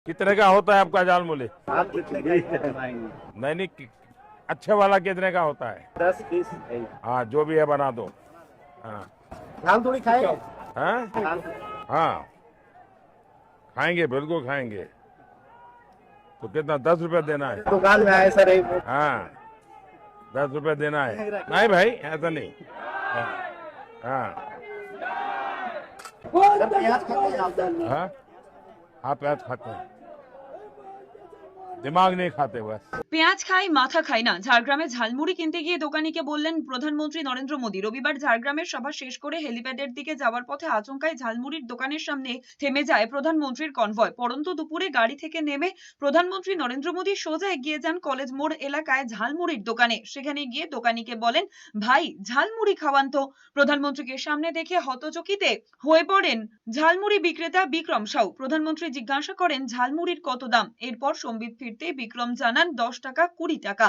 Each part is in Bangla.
कितने का होता है आपका जाल मूली? आप कितने का बनाएंगे? नहीं, अच्छे वाला कितने का होता है? 10-20 है। हाँ, जो भी है बना दो। हाँ धान थोड़ी खाएगा। हाँ हाँ, खाएंगे, बिल्कुल खाएंगे। तो कितना, 10 रुपए देना है? दुकान में आए सर एक हाँ, 10 रुपए देना है। नहीं भाई, ऐसा नहीं। हाँ हाँ प्याज खाते हैं आप? हाँ, हाँ प्याज खाते हैं, दिमाग नहीं खाते बस। পেঁয়াজ খাই মাথা খাই না, ঝাড়গ্রামে ঝালমুড়ি কিনতে গিয়ে দোকানিকে বললেন প্রধানমন্ত্রী নরেন্দ্র মোদী। রবিবার ঝাড়গ্রামের সভা শেষ করে হেলিপ্যাডের দিকে যাওয়ার পথে আচমকাই ঝালমুড়ির দোকানের সামনে থেমে যায় প্রধানমন্ত্রীর কনভয়। পড়ন্ত দুপুরে গাড়ি থেকে নেমে প্রধানমন্ত্রী নরেন্দ্র মোদী সোজা এগিয়ে যান কলেজ মোড় এলাকায় ঝালমুড়ির দোকানে। সেখানে গিয়ে দোকানিকে বলেন, ভাই ঝালমুড়ি খাওয়ান তো। প্রধানমন্ত্রীকে সামনে দেখে হতচকিতে হয়ে পড়েন ঝালমুড়ি বিক্রেতা বিক্রম সাউ। প্রধানমন্ত্রী জিজ্ঞাসা করেন ঝালমুড়ির কত দাম। এরপর সম্বিত ফিরতে বিক্রম জানান 10 টাকা 20 টাকা।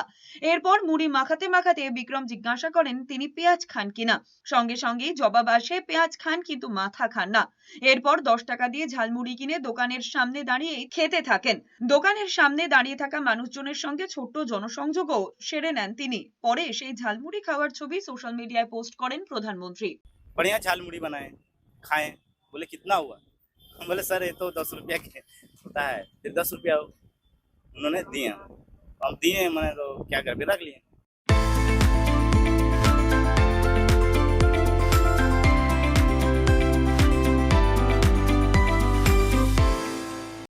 এরপর মুড়ি মাখাতে মাখাতে বিক্রম জিজ্ঞাসা করেন তিনি পেঁয়াজ খান কিনা। সঙ্গে সঙ্গেই জবাব আসে পেঁয়াজ খান কিন্তু মাথা খান না। এরপর 10 টাকা দিয়ে ঝালমুড়ি কিনে দোকানের সামনে দাঁড়িয়ে খেতে থাকেন। দোকানের সামনে দাঁড়িয়ে থাকা মানুষজনের সঙ্গে ছোট্ট জনসংযোগও সেরে নেন তিনি। পরে সেই ঝালমুড়ি খাওয়ার ছবি সোশ্যাল মিডিয়ায় পোস্ট করেন প্রধানমন্ত্রী। बढ़िया झालमुड़ी बनाए, खाएं। बोले कितना हुआ? हम बोले सर ये तो 10 रुपया के होता है। फिर 10 रुपया उन्होंने दिए, हम दिए, मैंने तो क्या कर रख लिए।